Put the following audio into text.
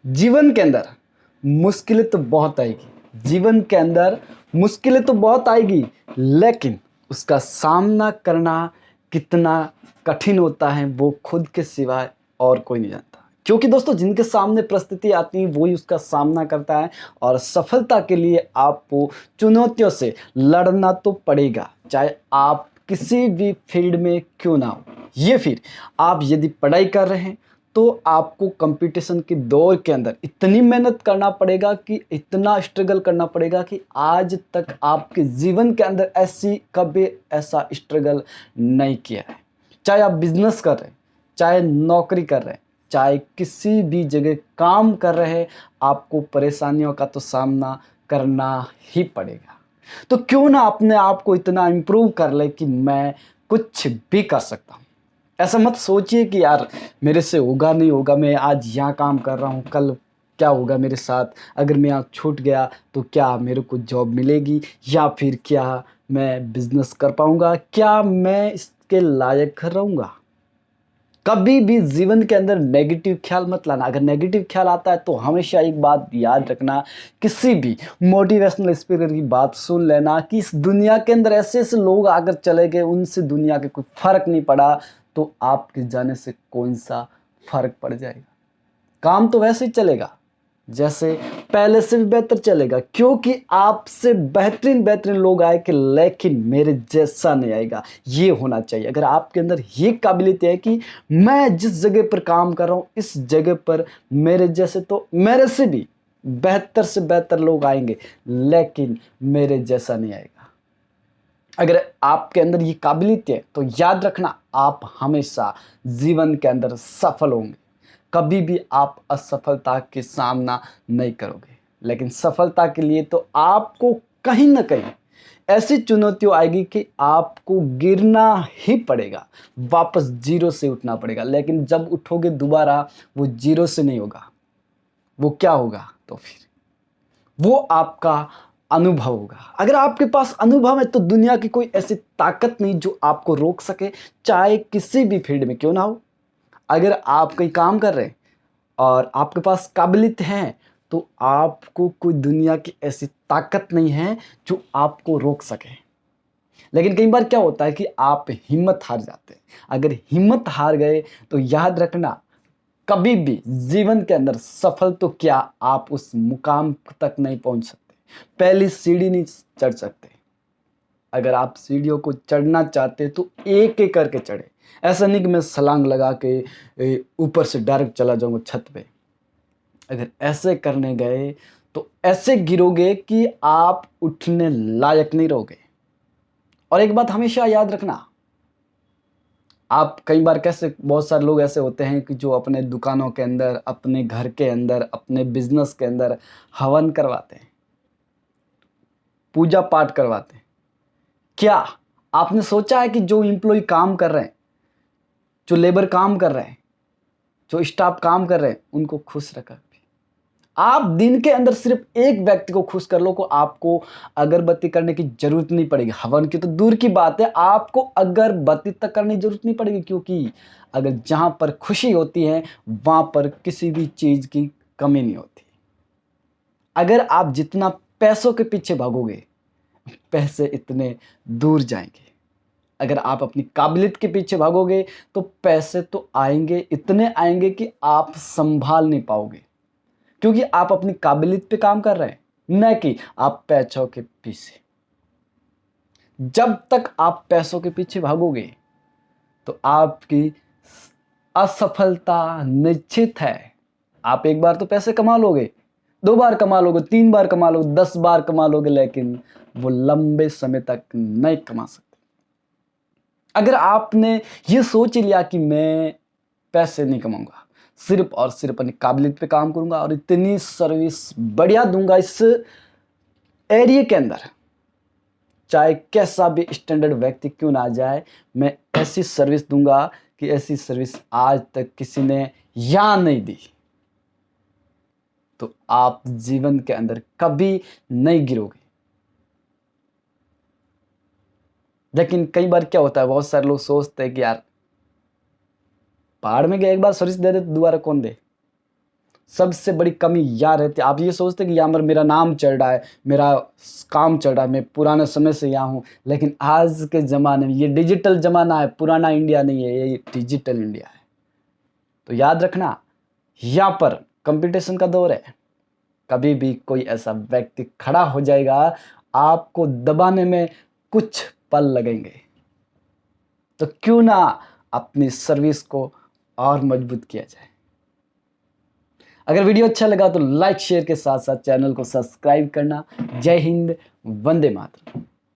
जीवन के अंदर मुश्किलें तो बहुत आएगी, जीवन के अंदर मुश्किलें तो बहुत आएगी, लेकिन उसका सामना करना कितना कठिन होता है वो खुद के सिवाय और कोई नहीं जानता। क्योंकि दोस्तों जिनके सामने परिस्थिति आती है वही उसका सामना करता है और सफलता के लिए आपको चुनौतियों से लड़ना तो पड़ेगा, चाहे आप किसी भी फील्ड में क्यों ना हो। ये फिर आप यदि पढ़ाई कर रहे हैं तो आपको कंपटीशन के दौर के अंदर इतनी मेहनत करना पड़ेगा कि इतना स्ट्रगल करना पड़ेगा कि आज तक आपके जीवन के अंदर ऐसी कभी ऐसा स्ट्रगल नहीं किया है। चाहे आप बिजनेस कर रहे हैं, चाहे नौकरी कर रहे हैं, चाहे किसी भी जगह काम कर रहे हैं, आपको परेशानियों का तो सामना करना ही पड़ेगा। तो क्यों ना अपने आप को इतना इम्प्रूव कर ले कि मैं कुछ भी कर सकता हूँ। ऐसा मत सोचिए कि यार मेरे से होगा नहीं होगा, मैं आज यहाँ काम कर रहा हूँ, कल क्या होगा मेरे साथ, अगर मैं यहाँ छूट गया तो क्या मेरे को जॉब मिलेगी, या फिर क्या मैं बिजनेस कर पाऊँगा, क्या मैं इसके लायक रहूँगा। कभी भी जीवन के अंदर नेगेटिव ख्याल मत लाना। अगर नेगेटिव ख्याल आता है तो हमेशा एक बात याद रखना, किसी भी मोटिवेशनल स्पीकर की बात सुन लेना कि इस दुनिया के अंदर ऐसे ऐसे लोग अगर चले गए, उनसे दुनिया के कोई फर्क नहीं पड़ा, तो आपके जाने से कौन सा फर्क पड़ जाएगा। काम तो वैसे ही चलेगा जैसे पहले से भी बेहतर चलेगा, क्योंकि आपसे बेहतरीन बेहतरीन लोग आए कि लेकिन मेरे जैसा नहीं आएगा। ये होना चाहिए। अगर आपके अंदर ये काबिलियत है कि मैं जिस जगह पर काम कर रहा हूँ इस जगह पर मेरे जैसे तो मेरे से भी बेहतर से बेहतर लोग आएंगे, लेकिन मेरे जैसा नहीं आएगा। अगर आपके अंदर ये काबिलियत है तो याद रखना आप हमेशा जीवन के अंदर सफल होंगे। कभी भी आप असफलता के सामना नहीं करोगे, लेकिन सफलता के लिए तो आपको कहीं ना कहीं ऐसी चुनौतियां आएगी कि आपको गिरना ही पड़ेगा, वापस जीरो से उठना पड़ेगा। लेकिन जब उठोगे दोबारा वो जीरो से नहीं होगा, वो क्या होगा, तो फिर वो आपका अनुभव होगा। अगर आपके पास अनुभव है तो दुनिया की कोई ऐसी ताकत नहीं जो आपको रोक सके, चाहे किसी भी फील्ड में क्यों ना हो। अगर आप कोई काम कर रहे हैं और आपके पास काबिलियत है तो आपको कोई दुनिया की ऐसी ताकत नहीं है जो आपको रोक सके। लेकिन कई बार क्या होता है कि आप हिम्मत हार जाते हैं। अगर हिम्मत हार गए तो याद रखना कभी भी जीवन के अंदर सफल तो क्या आप उस मुकाम तक नहीं पहुंच सकते, पहली सीढ़ी नहीं चढ़ सकते। अगर आप सीढ़ियों को चढ़ना चाहते तो एक एक करके चढ़े। ऐसा नहीं कि मैं छलांग लगा के ऊपर से डायरेक्ट चला जाऊंगा छत पे। अगर ऐसे करने गए तो ऐसे गिरोगे कि आप उठने लायक नहीं रहोगे। और एक बात हमेशा याद रखना, आप कई बार कैसे बहुत सारे लोग ऐसे होते हैं कि जो अपने दुकानों के अंदर, अपने घर के अंदर, अपने बिजनेस के अंदर हवन करवाते हैं, पूजा पाठ करवाते हैं। क्या आपने सोचा है कि जो एम्प्लॉय काम कर रहे हैं, जो लेबर काम कर रहे हैं, जो स्टाफ काम कर रहे हैं, उनको खुश रखा। आप दिन के अंदर सिर्फ एक व्यक्ति को खुश कर लो को आपको अगरबत्ती करने की जरूरत नहीं पड़ेगी। हवन की तो दूर की बात है, आपको अगरबत्ती तक करने की जरूरत नहीं पड़ेगी, क्योंकि अगर जहां पर खुशी होती है वहां पर किसी भी चीज की कमी नहीं होती। अगर आप जितना पैसों के पीछे भागोगे पैसे इतने दूर जाएंगे। अगर आप अपनी काबिलियत के पीछे भागोगे तो पैसे तो आएंगे, इतने आएंगे कि आप संभाल नहीं पाओगे, क्योंकि आप अपनी काबिलियत पे काम कर रहे हैं, न कि आप पैसों के पीछे। जब तक आप पैसों के पीछे भागोगे तो आपकी असफलता निश्चित है। आप एक बार तो पैसे कमा लोगे, 2 बार कमा लोगे, 3 बार कमा लोगे, 10 बार कमा लोगे, लेकिन वो लंबे समय तक नहीं कमा सकते। अगर आपने ये सोच लिया कि मैं पैसे नहीं कमाऊंगा, सिर्फ और सिर्फ अपनी काबिलियत पे काम करूंगा और इतनी सर्विस बढ़िया दूंगा इस एरिया के अंदर, चाहे कैसा भी स्टैंडर्ड व्यक्ति क्यों ना आ जाए, मैं ऐसी सर्विस दूंगा कि ऐसी सर्विस आज तक किसी ने यहां नहीं दी, तो आप जीवन के अंदर कभी नहीं गिरोगे। लेकिन कई बार क्या होता है, बहुत सारे लोग सोचते हैं कि यार पहाड़ में गए, एक बार सर्विस दे दे तो दोबारा कौन दे। सबसे बड़ी कमी यहाँ रहती है। आप ये सोचते हैं कि यहाँ पर मेरा नाम चल रहा है, मेरा काम चल रहा है, मैं पुराने समय से यहाँ हूँ, लेकिन आज के ज़माने में ये डिजिटल ज़माना है, पुराना इंडिया नहीं है, ये डिजिटल इंडिया है। तो याद रखना, यहाँ पर कंपटीशन का दौर है। कभी भी कोई ऐसा व्यक्ति खड़ा हो जाएगा, आपको दबाने में कुछ पल लगेंगे। तो क्यों ना अपनी सर्विस को और मजबूत किया जाए। अगर वीडियो अच्छा लगा तो लाइक शेयर के साथ साथ चैनल को सब्सक्राइब करना। जय हिंद, वंदे मातरम।